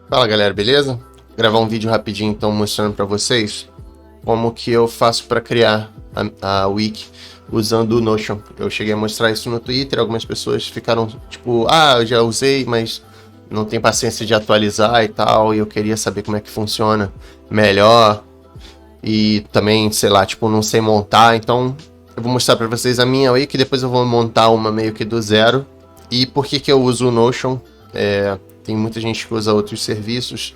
Fala galera, beleza? Gravar um vídeo rapidinho então mostrando para vocês como que eu faço para criar a wiki usando o Notion. Eu cheguei a mostrar isso no Twitter, algumas pessoas ficaram tipo, eu já usei, mas não tem paciência de atualizar e tal, e eu queria saber como é que funciona melhor e também, sei lá, tipo, não sei montar, então eu vou mostrar para vocês a minha wiki, depois eu vou montar uma meio que do zero. E por que que eu uso o Notion? Tem muita gente que usa outros serviços.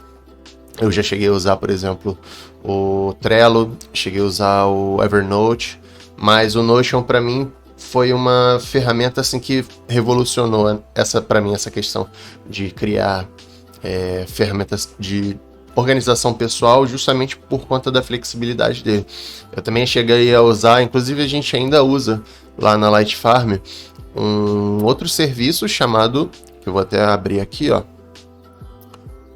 Eu já cheguei a usar, por exemplo, o Trello, cheguei a usar o Evernote, mas o Notion para mim foi uma ferramenta assim que revolucionou essa questão de criar ferramentas de organização pessoal, justamente por conta da flexibilidade dele. Eu também cheguei a usar, inclusive a gente ainda usa lá na Light Farm, um outro serviço chamado, que eu vou até abrir aqui, ó,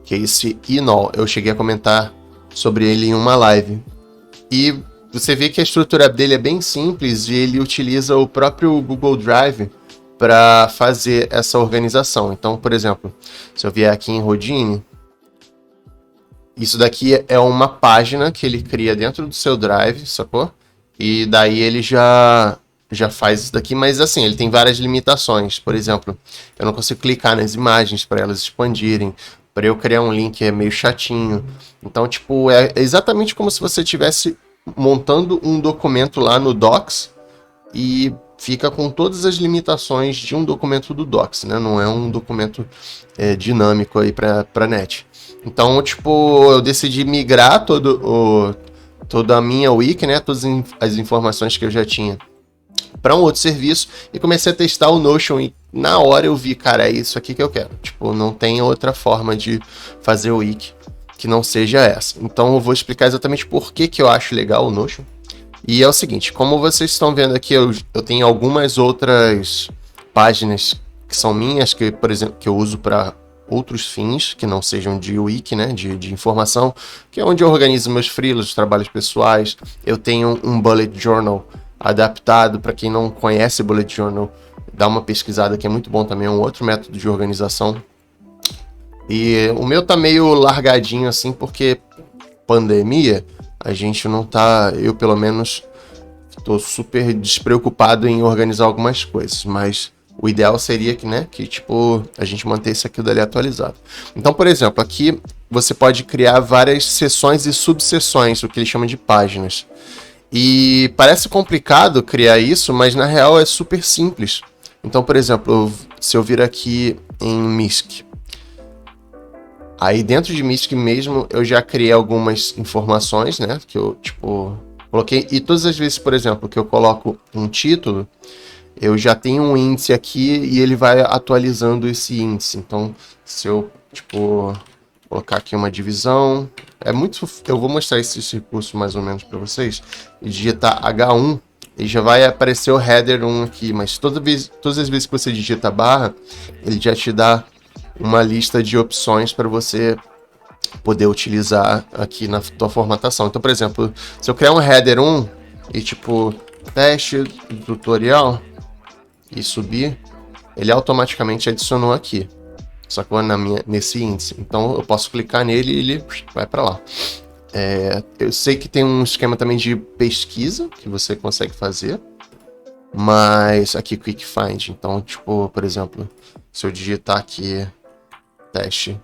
que é esse Inol. Eu cheguei a comentar sobre ele em uma live. E você vê que a estrutura dele é bem simples e ele utiliza o próprio Google Drive para fazer essa organização. Então, por exemplo, se eu vier aqui em Houdini, isso daqui é uma página que ele cria dentro do seu Drive, sacou? E daí ele já faz isso daqui, mas assim, ele tem várias limitações. Por exemplo, eu não consigo clicar nas imagens para elas expandirem. Para eu criar um link é meio chatinho. Então, tipo, é exatamente como se você estivesse montando um documento lá no Docs e fica com todas as limitações de um documento do Docs, né? Não é um documento dinâmico aí para net. Então, tipo, eu decidi migrar toda a minha wiki, né? Todas as informações que eu já tinha para um outro serviço e comecei a testar o Notion e na hora eu vi, cara, é isso aqui que eu quero. Tipo, não tem outra forma de fazer o wiki que não seja essa. Então eu vou explicar exatamente por que eu acho legal o Notion. E é o seguinte, como vocês estão vendo aqui, eu tenho algumas outras páginas que são minhas, que, por exemplo, que eu uso para outros fins, que não sejam de wiki, né, de informação, que é onde eu organizo meus freelas, trabalhos pessoais. Eu tenho um bullet journal adaptado. Para quem não conhece bullet journal, dá uma pesquisada que é muito bom também, é um outro método de organização. E o meu tá meio largadinho assim, porque pandemia, a gente não tá, eu pelo menos tô super despreocupado em organizar algumas coisas, mas o ideal seria que tipo, a gente mantesse aquilo dali atualizado. Então, por exemplo, aqui você pode criar várias seções e subseções, o que eles chamam de páginas. E parece complicado criar isso, mas na real é super simples. Então, por exemplo, se eu vir aqui em MISC, aí dentro de MISC mesmo eu já criei algumas informações, né? Que eu, tipo, coloquei. E todas as vezes, por exemplo, que eu coloco um título, eu já tenho um índice aqui e ele vai atualizando esse índice. Então, se eu, tipo, colocar aqui uma divisão, eu vou mostrar esse recurso mais ou menos para vocês. E digitar H1 e já vai aparecer o header 1 aqui, mas todas as vezes que você digita barra, ele já te dá uma lista de opções para você poder utilizar aqui na tua formatação. Então, por exemplo, se eu criar um header 1 e tipo teste tutorial e subir, ele automaticamente adicionou aqui, sacou? Nesse índice. Então eu posso clicar nele e ele vai para lá. Eu sei que tem um esquema também de pesquisa que você consegue fazer, mas aqui Quick Find. Então, tipo, por exemplo, se eu digitar aqui teste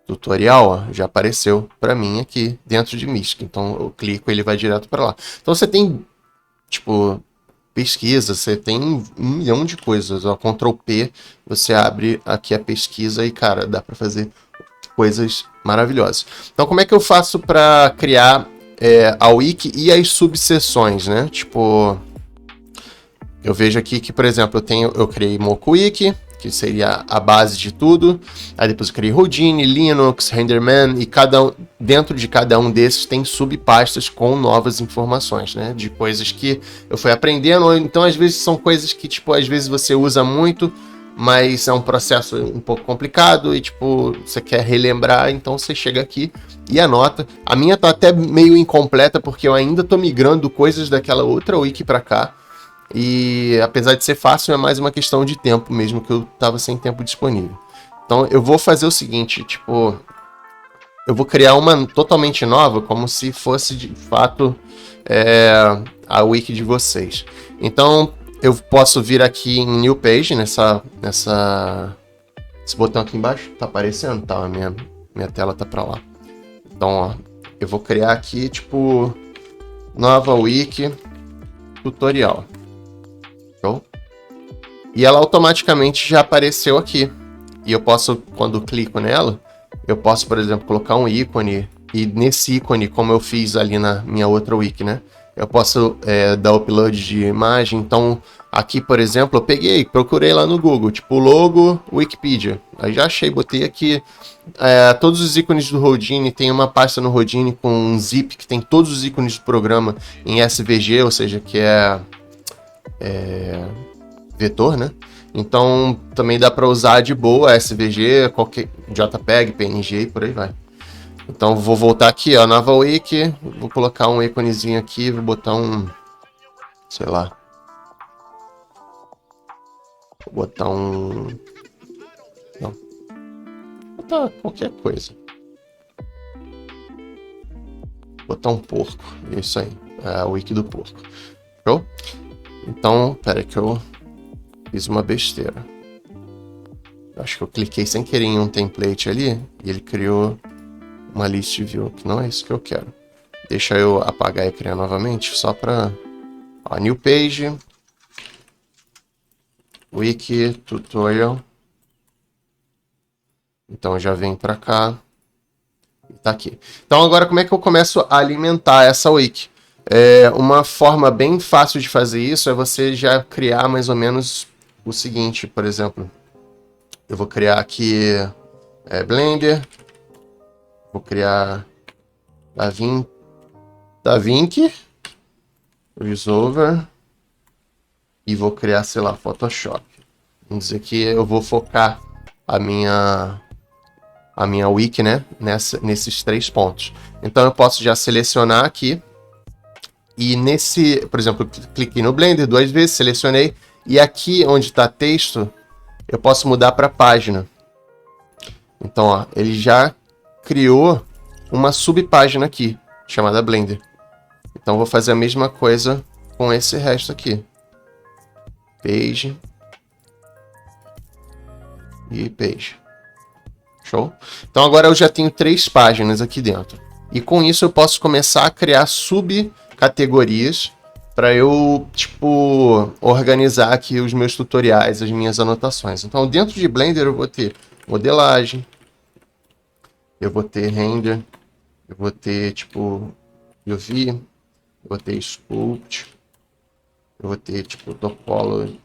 tutorial, ó, já apareceu para mim aqui dentro de MISC. Então eu clico e ele vai direto para lá. Então você tem, tipo, pesquisa, você tem um milhão de coisas. Ó, Ctrl P, você abre aqui a pesquisa e, cara, dá para fazer coisas maravilhosas. Então, como é que eu faço para criar a wiki e as subseções, né? Tipo, eu vejo aqui que, por exemplo, eu criei MokuWiki, que seria a base de tudo. Aí depois eu criei Houdini, Linux, Renderman, e dentro de cada um desses tem subpastas com novas informações, né? De coisas que eu fui aprendendo. Então, às vezes, são coisas que, tipo, às vezes você usa muito, mas é um processo um pouco complicado e, tipo, você quer relembrar, então você chega aqui e anota. A minha tá até meio incompleta, porque eu ainda tô migrando coisas daquela outra wiki para cá. E apesar de ser fácil, é mais uma questão de tempo mesmo, que eu tava sem tempo disponível. Então eu vou fazer o seguinte, tipo, eu vou criar uma totalmente nova, como se fosse de fato a wiki de vocês. Então eu posso vir aqui em New Page, esse botão aqui embaixo, tá aparecendo? Tá, minha tela tá pra lá. Então, ó, eu vou criar aqui, tipo, nova wiki tutorial. Show? E ela automaticamente já apareceu aqui. E eu posso, quando clico nela, eu posso, por exemplo, colocar um ícone. E nesse ícone, como eu fiz ali na minha outra wiki, né? Eu posso dar upload de imagem. Então, aqui, por exemplo, eu procurei lá no Google, tipo, logo Wikipedia. Aí já achei, botei aqui todos os ícones do Houdini. Tem uma pasta no Houdini com um zip que tem todos os ícones do programa em SVG, ou seja, que é vetor, né? Então também dá para usar de boa SVG, qualquer JPEG, PNG e por aí vai. Então vou voltar aqui, ó, nova wiki, vou colocar um íconezinho aqui, vou botar sei lá. Vou botar não. Vou botar qualquer coisa. Vou botar um porco, isso aí, é a wiki do porco. Show? Então, pera que eu fiz uma besteira. Eu acho que eu cliquei sem querer em um template ali e ele criou uma list view, que não é isso que eu quero. Deixa eu apagar e criar novamente, só para new page, wiki tutorial. Então já vem para cá e tá aqui. Então agora como é que eu começo a alimentar essa wiki? Uma forma bem fácil de fazer isso é você já criar mais ou menos o seguinte, por exemplo, eu vou criar aqui Blender, vou criar DaVinci Resolver e vou criar, sei lá, Photoshop. Vamos dizer que eu vou focar a minha wiki, né, nesses 3 pontos. Então eu posso já selecionar aqui e por exemplo, eu cliquei no Blender 2 vezes, selecionei e aqui onde está texto eu posso mudar para página. Então, ó, ele já criou uma subpágina aqui chamada Blender. Então vou fazer a mesma coisa com esse resto aqui. Page. E page. Show? Então agora eu já tenho 3 páginas aqui dentro. E com isso eu posso começar a criar subcategorias para eu, tipo, organizar aqui os meus tutoriais, as minhas anotações. Então dentro de Blender eu vou ter modelagem, eu vou ter render, eu vou ter, tipo, UV, eu vou ter sculpt, eu vou ter, tipo, topology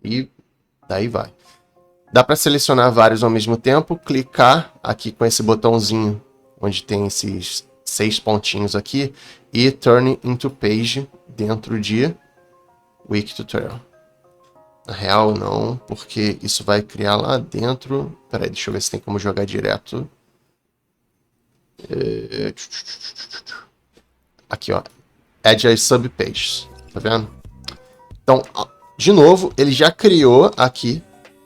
e daí vai. Dá para selecionar vários ao mesmo tempo, clicar aqui com esse botãozinho onde tem esses 6 pontinhos aqui e Turn into Page dentro de Wiki Tutorial. Na real não, porque isso vai criar lá dentro. Peraí, deixa eu ver se tem como jogar direto. Aqui, ó. Add as subpages. Tá vendo? Então, de novo, ele já criou aqui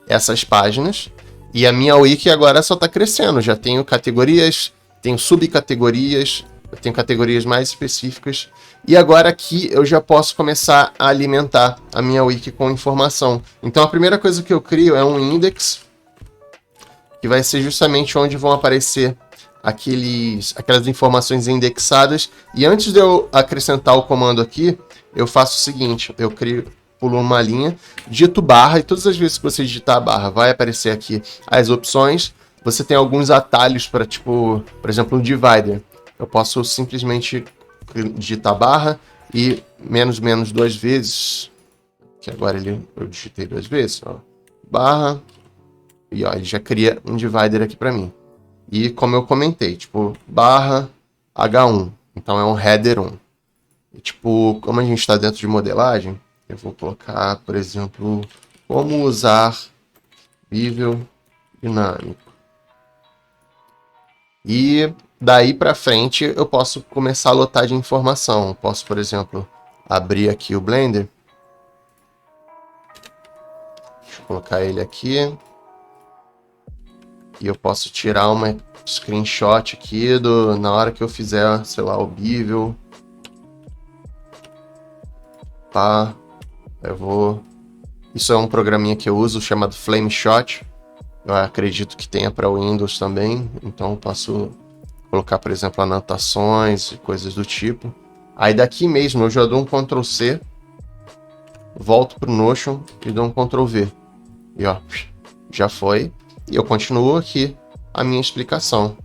essas páginas e a minha wiki agora só está crescendo. Já tenho categorias, tenho subcategorias, eu tenho categorias mais específicas e agora aqui eu já posso começar a alimentar a minha wiki com informação. Então a primeira coisa que eu crio é um index, que vai ser justamente onde vão aparecer aquelas informações indexadas. E antes de eu acrescentar o comando aqui, eu faço o seguinte, eu pulo uma linha, digito barra, e todas as vezes que você digitar a barra, vai aparecer aqui as opções. Você tem alguns atalhos para, tipo, por exemplo, um divider. Eu posso simplesmente digitar barra e menos 2 vezes, que agora eu digitei 2 vezes, ó, barra, e ó, ele já cria um divider aqui para mim. E como eu comentei, tipo, barra H1, então é um header 1. E, tipo, como a gente está dentro de modelagem, eu vou colocar, por exemplo, como usar nível dinâmico. E daí para frente eu posso começar a lotar de informação. Posso, por exemplo, abrir aqui o Blender. Deixa eu colocar ele aqui. E eu posso tirar uma screenshot aqui na hora que eu fizer, sei lá, o Bevel. Tá, eu vou... Isso é um programinha que eu uso chamado Flameshot. Eu acredito que tenha para Windows também, então eu posso colocar, por exemplo, anotações e coisas do tipo. Aí daqui mesmo eu já dou um Ctrl C, volto pro Notion e dou um Ctrl V. E ó, já foi. E eu continuo aqui a minha explicação.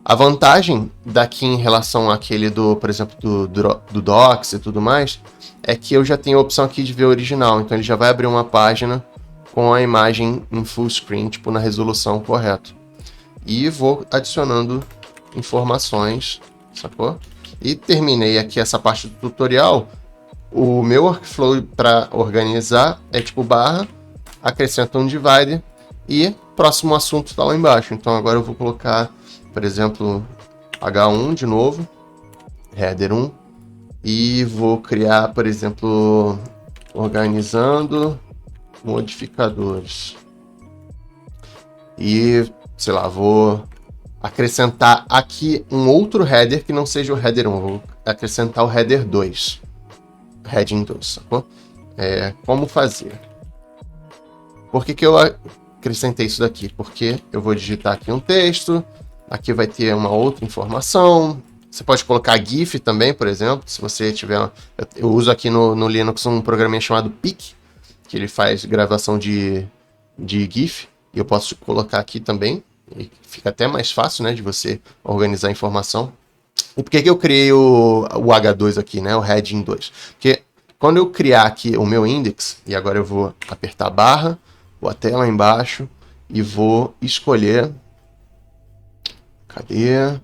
A vantagem daqui em relação àquele por exemplo, do Docs e tudo mais, é que eu já tenho a opção aqui de ver o original. Então ele já vai abrir uma página com a imagem em full screen, tipo na resolução correta. E vou adicionando informações, sacou? E terminei aqui essa parte do tutorial. O meu workflow para organizar é tipo barra, acrescenta um divider e próximo assunto está lá embaixo. Então agora eu vou colocar, por exemplo, H1 de novo, header 1, e vou criar, por exemplo, organizando modificadores. E, sei lá, vou acrescentar aqui um outro header que não seja o header 1, vou acrescentar o header 2. Heading 2, sacou? Como fazer? Por que eu acrescentei isso daqui? Porque eu vou digitar aqui um texto, aqui vai ter uma outra informação. Você pode colocar GIF também, por exemplo, se você tiver... Eu uso aqui no Linux um programinha chamado PIC, que ele faz gravação de GIF, e eu posso colocar aqui também, e fica até mais fácil, né, de você organizar a informação. E por que eu criei o H2 aqui, né, o heading 2? Porque quando eu criar aqui o meu index, e agora eu vou apertar barra, vou até lá embaixo, e vou escolher... Cadê?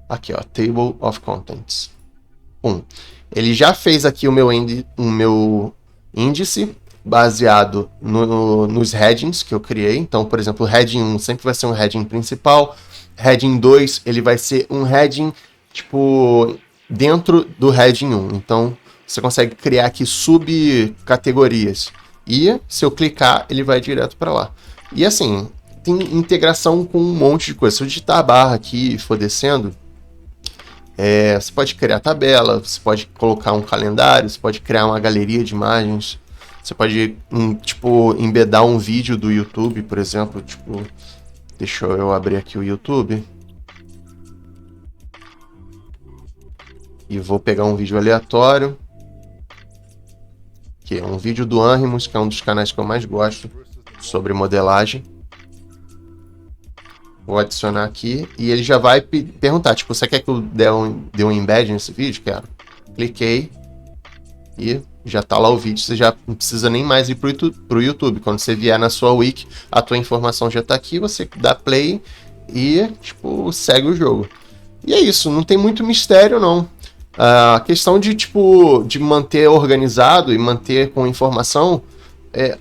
Aqui, ó, Table of Contents. Ele já fez aqui o meu índice baseado nos headings que eu criei. Então, por exemplo, o heading 1 sempre vai ser um heading principal. Heading 2, ele vai ser um heading, tipo, dentro do heading 1. Então, você consegue criar aqui subcategorias. E, se eu clicar, ele vai direto para lá. E, assim, tem integração com um monte de coisa. Se eu digitar a barra aqui e for descendo, você pode criar tabela, você pode colocar um calendário, você pode criar uma galeria de imagens, você pode, tipo, embedar um vídeo do YouTube, por exemplo, tipo, deixa eu abrir aqui o YouTube e vou pegar um vídeo aleatório, que é um vídeo do Anonymous, que é um dos canais que eu mais gosto sobre modelagem. Vou adicionar aqui e ele já vai perguntar, tipo, você quer que eu dê um embed nesse vídeo? Quero. Cliquei e já tá lá o vídeo, você já não precisa nem mais ir pro YouTube. Quando você vier na sua wiki, a tua informação já tá aqui, você dá play e, tipo, segue o jogo. E é isso, não tem muito mistério, não. A questão de, tipo, de manter organizado e manter com informação,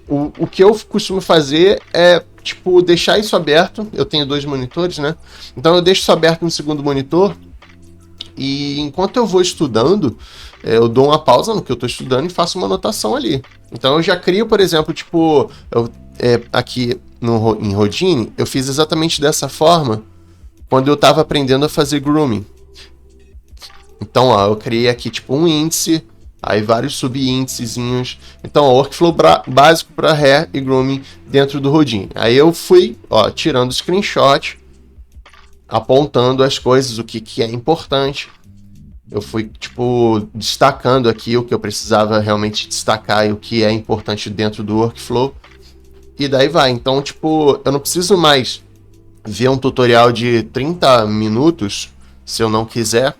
o que eu costumo fazer é, tipo, deixar isso aberto. Eu tenho 2 monitores, né? Então eu deixo isso aberto no segundo monitor e enquanto eu vou estudando, eu dou uma pausa no que eu estou estudando e faço uma anotação ali. Então eu já crio, por exemplo, tipo, aqui em Houdini, eu fiz exatamente dessa forma quando eu estava aprendendo a fazer grooming. Então, ó, eu criei aqui tipo um índice, aí vários subíndicezinhos. Então, ó, workflow básico para hair e grooming dentro do Houdini. Aí eu fui, ó, tirando screenshot, apontando as coisas, o que é importante. Eu fui, tipo, destacando aqui o que eu precisava realmente destacar e o que é importante dentro do workflow. E daí vai. Então, tipo, eu não preciso mais ver um tutorial de 30 minutos se eu não quiser,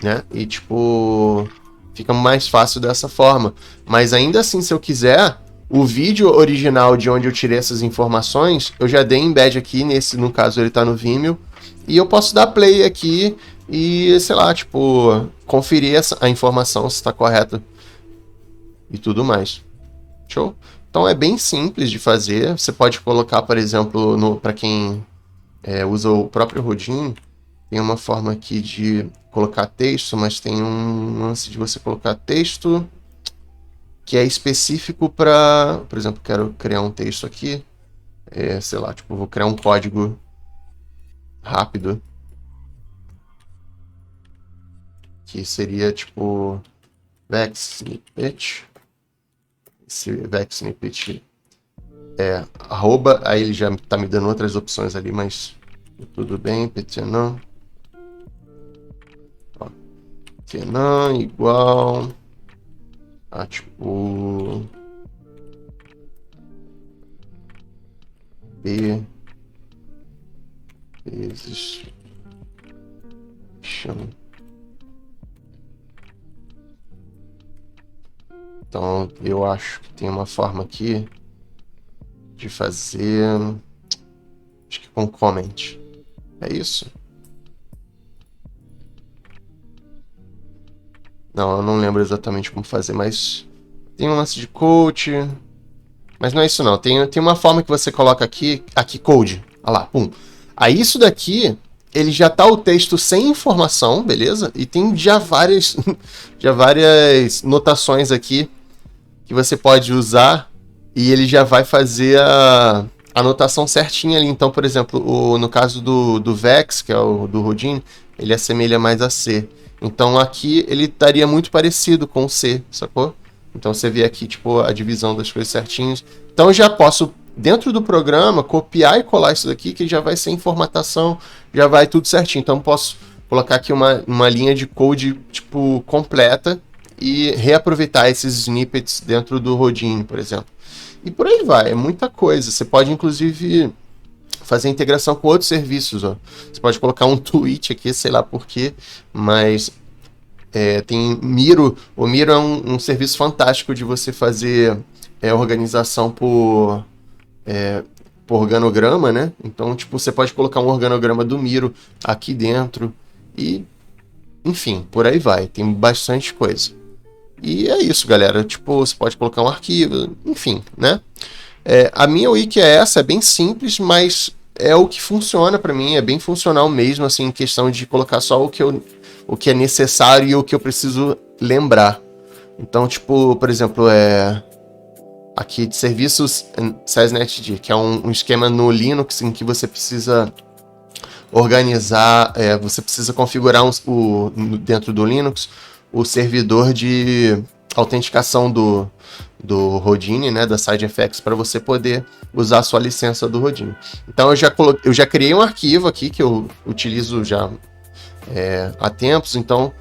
né? E, tipo, fica mais fácil dessa forma. Mas ainda assim, se eu quiser, o vídeo original de onde eu tirei essas informações, eu já dei embed aqui, no caso ele tá no Vimeo, e eu posso dar play aqui e, sei lá, tipo, conferir a informação se está correta e tudo mais. Show? Então é bem simples de fazer. Você pode colocar, por exemplo, para quem usa o próprio Houdini, tem uma forma aqui de colocar texto, mas tem um lance de você colocar texto que é específico para, por exemplo, quero criar um texto aqui. sei lá, tipo, vou criar um código rápido, que seria tipo vex snippet. Esse vex snippet arroba, aí ele já tá me dando outras opções ali, mas tudo bem, pt não. pt não igual a tipo b vezes chama. Então, eu acho que tem uma forma aqui de fazer, acho que com comment. É isso? Não, eu não lembro exatamente como fazer, mas tem um lance de coach, mas não é isso não. Tem uma forma que você coloca aqui code. Olha lá, pum. Aí isso daqui, ele já tá o texto sem informação, beleza? E tem já várias notações aqui que você pode usar e ele já vai fazer a anotação certinha ali. Então, por exemplo, no caso do Vex, que é o do Houdini, ele assemelha mais a C. Então aqui ele estaria muito parecido com o C, sacou? Então você vê aqui tipo a divisão das coisas certinhas. Então eu já posso, dentro do programa, copiar e colar isso daqui, que já vai ser em formatação, já vai tudo certinho. Então eu posso colocar aqui uma linha de code tipo completa e reaproveitar esses snippets dentro do Houdini, por exemplo. E por aí vai, é muita coisa. Você pode, inclusive, fazer integração com outros serviços. Ó. Você pode colocar um tweet aqui, sei lá porquê, mas tem Miro. O Miro é um serviço fantástico de você fazer organização por organograma, né? Então, tipo, você pode colocar um organograma do Miro aqui dentro e, enfim, por aí vai. Tem bastante coisa. E é isso, galera. Tipo, você pode colocar um arquivo, enfim, né? A minha wiki é essa, é bem simples, mas é o que funciona para mim, é bem funcional mesmo, assim, em questão de colocar só o que é necessário e o que eu preciso lembrar. Então, tipo, por exemplo, aqui de serviços SysNetD, que é um esquema no Linux em que você precisa organizar, você precisa configurar dentro do Linux o servidor de autenticação do Houdini, né, da SideFX, para você poder usar a sua licença do Houdini. Então eu já criei um arquivo aqui que eu utilizo já há tempos, então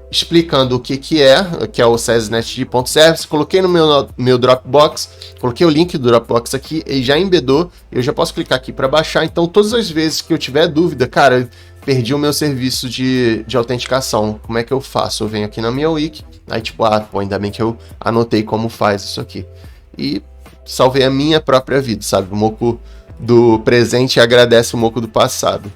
explicando o que é o sysnetd.service, coloquei no meu Dropbox, coloquei o link do Dropbox aqui, ele já embedou, eu já posso clicar aqui para baixar, então todas as vezes que eu tiver dúvida, cara, perdi o meu serviço de autenticação, como é que eu faço? Eu venho aqui na minha wiki, aí tipo, ainda bem que eu anotei como faz isso aqui, e salvei a minha própria vida, sabe? O Moco do presente agradece o Moco do passado.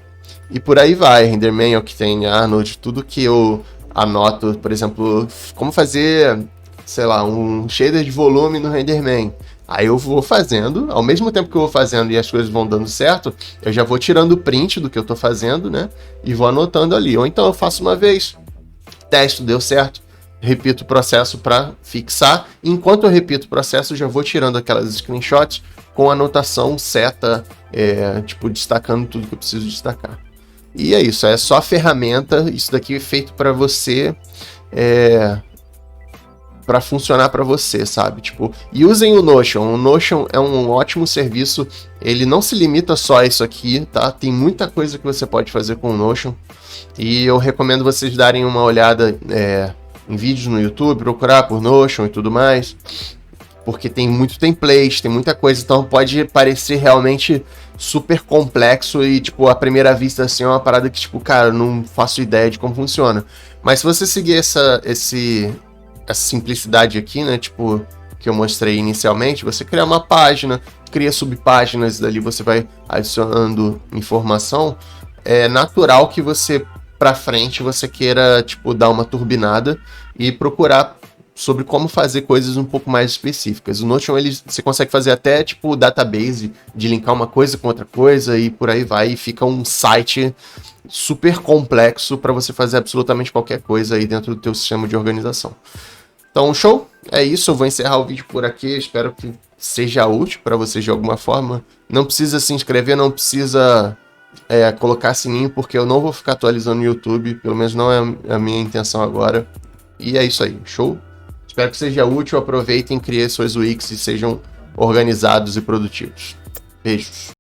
E por aí vai, Renderman, Octane, Arnold, tudo que eu anoto, por exemplo, como fazer, sei lá, um shader de volume no Renderman. Aí eu vou fazendo, ao mesmo tempo que eu vou fazendo e as coisas vão dando certo, eu já vou tirando o print do que eu tô fazendo, né? E vou anotando ali. Ou então eu faço uma vez, testo, deu certo, repito o processo para fixar. Enquanto eu repito o processo, eu já vou tirando aquelas screenshots com anotação, seta, tipo, destacando tudo que eu preciso destacar. E é isso, é só a ferramenta, isso daqui é feito para você, para funcionar para você, sabe? Tipo, e usem o Notion é um ótimo serviço, ele não se limita só a isso aqui, tá? Tem muita coisa que você pode fazer com o Notion, e eu recomendo vocês darem uma olhada em vídeos no YouTube, procurar por Notion e tudo mais, porque tem muito template, tem muita coisa, então pode parecer realmente super complexo e, tipo, à primeira vista, assim, é uma parada que, tipo, cara, eu não faço ideia de como funciona. Mas se você seguir essa simplicidade aqui, né, tipo, que eu mostrei inicialmente, você cria uma página, cria subpáginas, dali você vai adicionando informação, é natural que você, pra frente, você queira, tipo, dar uma turbinada e procurar sobre como fazer coisas um pouco mais específicas. O Notion, você consegue fazer até, tipo, database, de linkar uma coisa com outra coisa e por aí vai, e fica um site super complexo para você fazer absolutamente qualquer coisa aí dentro do teu sistema de organização. Então, show! É isso, eu vou encerrar o vídeo por aqui. Espero que seja útil para vocês de alguma forma. Não precisa se inscrever, não precisa colocar sininho, porque eu não vou ficar atualizando no YouTube. Pelo menos não é a minha intenção agora. E é isso aí, show? Espero que seja útil. Aproveitem, criem suas Wix e sejam organizados e produtivos. Beijos!